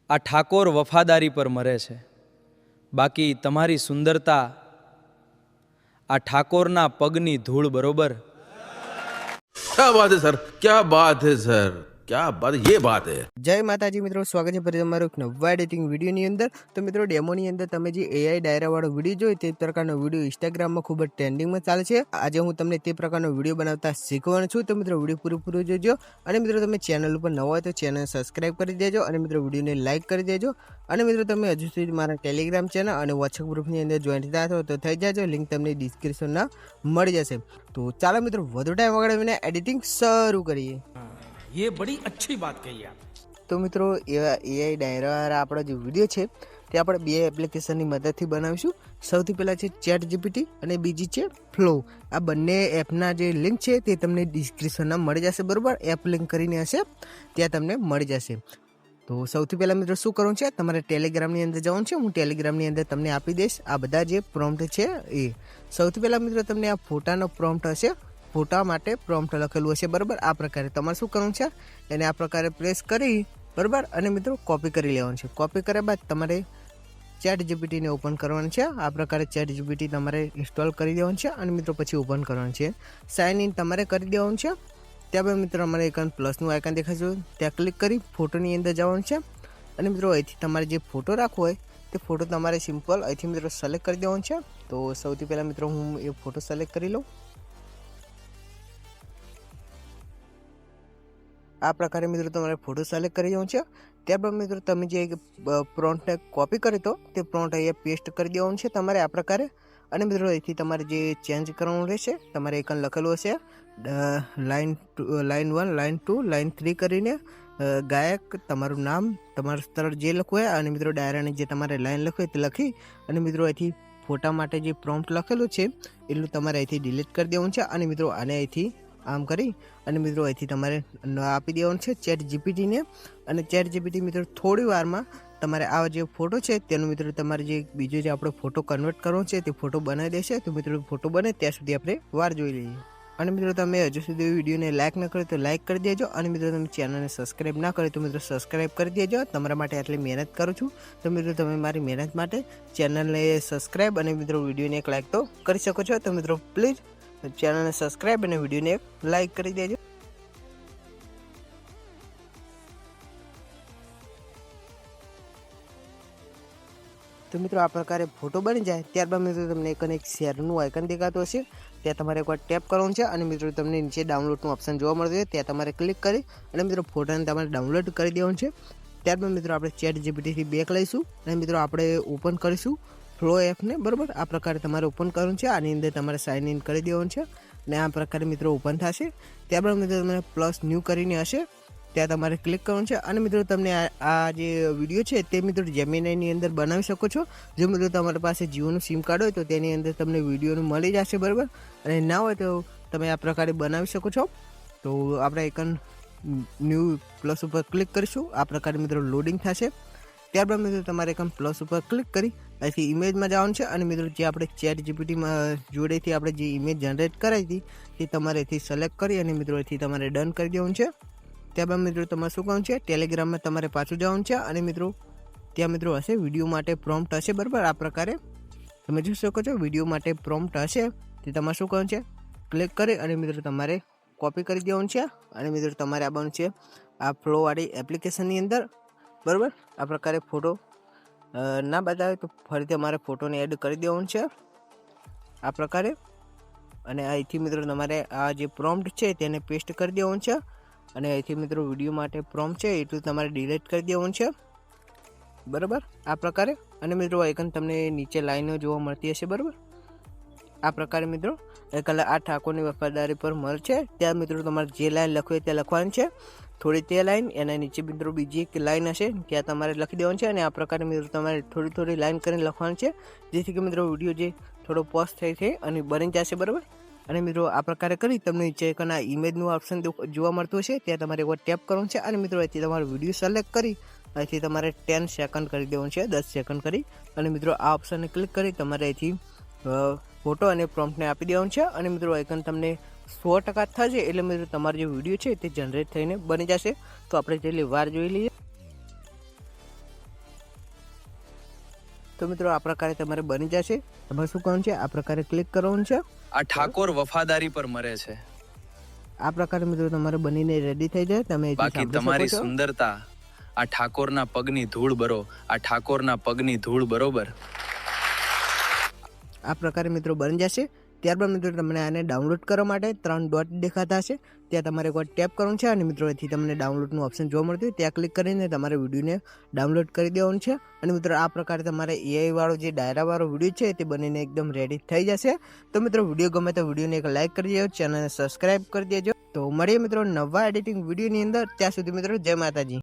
આ ઠાકોર વફાદારી પર મરે છે, બાકી તમારી સુંદરતા આ ઠાકોરના પગની ધૂળ બરોબર. क्या बात है सर, क्या बात है सर, क्या बात, ये बात है. જય માતાજી મિત્રો, સ્વાગત છે ફરી તમારું એક નવા એડિટિંગ વિડીયોની અંદર. તો મિત્રો ડેમોની અંદર તમે જે એઆઈ ડાયરાવાળો વિડીયો જોઈ તે પ્રકારનો વિડીયો ઇન્સ્ટાગ્રામમાં ખૂબ જ ટ્રેન્ડિંગમાં ચાલે છે. આજે હું તમને તે પ્રકારનો વિડીયો બનાવતા શીખવાનો છું. તો મિત્રો વિડીયો પૂરું જોજો અને મિત્રો તમે ચેનલ ઉપર નવા હોય તો ચેનલ સબસ્ક્રાઈબ કરી દેજો અને મિત્રો વિડીયોને લાઇક કરી દેજો. અને મિત્રો તમે હજુ સુધી મારા ટેલિગ્રામ ચેનલ અને વોટ્સએપ ગ્રુપની અંદર જોઈન્ટ થયા છો તો થઈ જાજો, લિંક તમને ડિસ્ક્રિપ્શનમાં મળી જશે. તો ચાલો મિત્રો વધુ ટાઈમ વગાડીને એડિટિંગ શરૂ કરીએ. ये बड़ी अच्छी बात कही आप. તો મિત્રો એઆઈ ડાયરાવાળા આપણો જે વિડીયો છે તે આપણે બે એપ્લિકેશનની મદદથી બનાવીશું. સૌથી પહેલાં છે ચેટ જીપીટી અને બીજી છે ફ્લો. આ બંને એપના જે લિંક છે તે તમને ડિસ્ક્રિપ્શનમાં મળી જશે, બરાબર. એપ લિંક કરીને હશે ત્યાં તમને મળી જશે. તો સૌથી પહેલાં મિત્રો શું કરવું છે, તમારે ટેલિગ્રામની અંદર જવાનું છે. હું ટેલિગ્રામની અંદર તમને આપી દઈશ આ બધા જે પ્રોમ્પ્ટ છે એ. સૌથી પહેલાં મિત્રો તમને આ ફોટાનો પ્રોમ્પ્ટ હશે, ફોટા માટે પ્રોમ્પ્ટ લખેલું હશે, બરાબર. આ પ્રકારે તમારે શું કરવું છે, એને આ પ્રકારે પ્રેસ કરી, બરાબર, અને મિત્રો કોપી કરી લેવાનું છે. કોપી કર્યા બાદ તમારે ચેટ જીપીટીને ઓપન કરવાનું છે. આ પ્રકારે ચેટ જીપીટી તમારે ઇન્સ્ટોલ કરી દેવાનું છે અને મિત્રો પછી ઓપન કરવાનું છે. સાઇન ઇન તમારે કરી દેવાનું છે. ત્યારબાદ મિત્રો અમારે એક પ્લસનું આઇકન દેખાશે, ત્યાં ક્લિક કરી ફોટોની અંદર જવાનું છે. અને મિત્રો અહીંથી તમારે જે ફોટો રાખવો હોય તે ફોટો તમારે સિમ્પલ અહીંથી મિત્રો સિલેક્ટ કરી દેવાનું છે. તો સૌથી પહેલાં મિત્રો હું એ ફોટો સિલેક્ટ કરી લઉં. આ પ્રકારે મિત્રો તમારે ફોટો સિલેક્ટ કરી દેવાનું છે. ત્યારબાદ મિત્રો તમે જે પ્રોમ્પ્ટને કોપી કરી તો તે પ્રોમ્પ્ટ અહીંયા પેસ્ટ કરી દેવાનું છે તમારે આ પ્રકારે. અને મિત્રો અહીંથી તમારે જે ચેન્જ કરવાનું રહેશે, તમારે એક લખેલું હશે લાઇન 1, લાઇન 2, લાઇન 3 કરીને ગાયક, તમારું નામ, તમારું સ્થળ જે લખવું હોય અને મિત્રો ડાયરાની જે તમારે લાઇન લખવી હોય તે લખી અને મિત્રો અહીંથી ફોટા માટે જે પ્રોમ્પ્ટ લખેલું છે એટલું તમારે અહીંથી ડિલીટ કરી દેવાનું છે. અને મિત્રો આને અહીંથી આમ કરી અને મિત્રો અહીંથી તમારે આપી દેવાનું છે ચેટ જીપીટીને. અને ચેટ જીપીટી મિત્રો થોડી વારમાં તમારે આ જે ફોટો છે તેનો મિત્રો તમારે જે બીજો જે આપણો ફોટો કન્વર્ટ કરવો છે તે ફોટો બનાવી દેશે. તો મિત્રો ફોટો બને ત્યાં સુધી આપણે વાર જોઈ લઈએ. અને મિત્રો તમે હજુ સુધી વિડીયોને લાઇક ન કરો તો લાઇક કરી દેજો. અને મિત્રો તમે ચેનલને સબસ્ક્રાઈબ ના કરો તો મિત્રો સબસ્ક્રાઈબ કરી દેજો. તમારા માટે આટલી મહેનત કરું છું તો મિત્રો તમે મારી મહેનત માટે ચેનલને સબસ્ક્રાઈબ અને મિત્રો વિડીયોને એક લાઇક તો કરી શકો છો. તો મિત્રો પ્લીઝ ચેનલને સબસ્ક્રાઈબ અને વિડીયોને એક લાઇક કરી દેજો. તો મિત્રો આ પ્રકારે ફોટો બની જાય ત્યારબાદ મિત્રો તમને એક શેરનું આઇકન દેખાતું હશે, ત્યાં તમારે એકવાર ટેપ કરવાનું છે. અને મિત્રો તમને નીચે ડાઉનલોડનું ઓપ્શન જોવા મળતું છે, ત્યાં તમારે ક્લિક કરી અને મિત્રો ફોટાને તમારે ડાઉનલોડ કરી દેવાનું છે. ત્યારબાદ મિત્રો આપણે ચેટ જીપીટીથી બેક લઈશું અને મિત્રો આપણે ઓપન કરીશું ફ્લો એપને, બરાબર. આ પ્રકારે તમારે ઓપન કરવાનું છે. આની અંદર તમારે સાઇન ઇન કરી દેવાનું છે અને આ પ્રકારે મિત્રો ઓપન થશે. ત્યારબાદ મિત્રો તમને પ્લસ ન્યૂ કરીને હશે ત્યાં તમારે ક્લિક કરવાનું છે. અને મિત્રો તમને આ જે વિડીયો છે તે મિત્રો જેમિનાઈની અંદર બનાવી શકો છો. જો મિત્રો તમારી પાસે જીઓનું સિમ કાર્ડ હોય તો તેની અંદર તમને વિડીયોનું મળી જશે, બરાબર. અને ના હોય તો તમે આ પ્રકારે બનાવી શકો છો. તો આપણે એક ન્યૂ પ્લસ ઉપર ક્લિક કરીશું. આ પ્રકારે મિત્રો લોડિંગ થશે. ત્યારબાદ મિત્રો તમારે એક પ્લસ ઉપર ક્લિક કરી અહીંથી ઇમેજમાં જવાનું છે. અને મિત્રો જે આપણે ચેટ જીપીટીમાં જોડેથી આપણે જે ઇમેજ જનરેટ કરાવી હતી તે તમારે અહીંથી સિલેક્ટ કરી અને મિત્રો અહીંથી તમારે ડન કરી દેવાનું છે. ત્યારબાદ મિત્રો તમારે શું કરવાનું છે, ટેલિગ્રામમાં તમારે પાછું જવાનું છે. અને મિત્રો ત્યાં મિત્રો હશે વિડીયો માટે પ્રોમ્પ્ટ હશે, બરાબર. આ પ્રકારે તમે જોઈ શકો છો વિડીયો માટે પ્રોમ્પ્ટ હશે તે તમારે શું કરવાનું છે, ક્લિક કરી અને મિત્રો તમારે કોપી કરી દેવાનું છે. અને મિત્રો તમારે આવવાનું છે આ ફ્લોવાળી એપ્લિકેશનની અંદર, બરાબર. આ પ્રકારે ફોટો ના બતાવે તો ફરીથી અમારે ફોટોને એડ કરી દેવાનું છે આ પ્રકારે. અને અહીંથી મિત્રો તમારે આ જે પ્રોમ્પ્ટ છે તેને પેસ્ટ કરી દેવાનું છે. અને અહીંથી મિત્રો વિડીયો માટે પ્રોમ્પ્ટ છે એટલું તમારે ડિલીટ કરી દેવાનું છે, બરાબર. આ પ્રકારે. અને મિત્રો આઇકન તમને નીચે લાઈનો જોવા મળતી હશે, બરાબર. આ પ્રકારે મિત્રો એક આ ઠાકોરની વફાદારી પર મળશે ત્યાં મિત્રો તમારે જે લાઈન લખવી હોય તે લખવાની છે. થોડી તે લાઈન એના નીચે મિત્રો બીજી એક લાઈન હશે ત્યાં તમારે લખી દેવાનું છે. અને આ પ્રકારે મિત્રો તમારે થોડી લાઈન કરીને લખવાનું છે જેથી કે મિત્રો વિડીયો જે થોડો પોસ્ટ થઈ છે અને બની જશે, બરાબર. અને મિત્રો આ પ્રકારે કરી તમને નીચે એક આ ઇમેજનું ઓપ્શન જોવા મળતું હશે ત્યાં તમારે એકવાર ટેપ કરવાનું છે. અને મિત્રો અહીંથી તમારો વિડીયો સિલેક્ટ કરી અહીંથી તમારે 10 સેકન્ડ કરી દેવાનું છે, 10 સેકન્ડ કરી. અને મિત્રો આ ઓપ્શનને ક્લિક કરી તમારે અહીંથી ફોટો અને પ્રોમ્પ્ટને આપી દેવાનું છે. અને મિત્રો આઇકન તમને 100% થશે એટલે મિત્રો તમારો જે વિડીયો છે તે જનરેટ થઈને બની જશે. તો આપણે તેટલી વાર જોઈ લઈએ. તો મિત્રો આ પ્રકારે તમારે બની જશે. તમારે શું કરવાનું છે, આ પ્રકારે ક્લિક કરવાનું છે. આ ઠાકોર વફાદારી પર મરે છે, આ પ્રકારે મિત્રો તમારે બનીને રેડી થઈ જાય. તમે અહીંથી બાકી સાંભળી તમારી શકો છો. સુંદરતા આ ઠાકોરના પગની ધૂળ બરો, આ ઠાકોરના પગની ધૂળ બરોબર. આ પ્રકારે મિત્રો બની જશે. ત્યારબાદ મિત્રો તમને આને ડાઉનલોડ કરવા માટે 3 ડોટ દેખાતા હશે, ત્યાં તમારે એકવાર ટેપ કરવાનું છે અને મિત્રો અહીંથી તમને ડાઉનલોડનું ઓપ્શન જોવા મળતું હોય ત્યાં ક્લિક કરીને તમારે વિડીયોને ડાઉનલોડ કરી દેવાનું છે. અને મિત્રો આ પ્રકારે તમારે AI વાળો જે ડાયરાવાળો વિડીયો છે તે બનીને એકદમ રેડી થઈ જશે. તો મિત્રો વિડીયો ગમે તો વિડીયોને એક લાઇક કરી દેજો, ચેનલને સબસ્ક્રાઈબ કરી દેજો. તો મળીએ મિત્રો નવા એડિટિંગ વિડીયોની અંદર. ત્યાં સુધી મિત્રો જય માતાજી.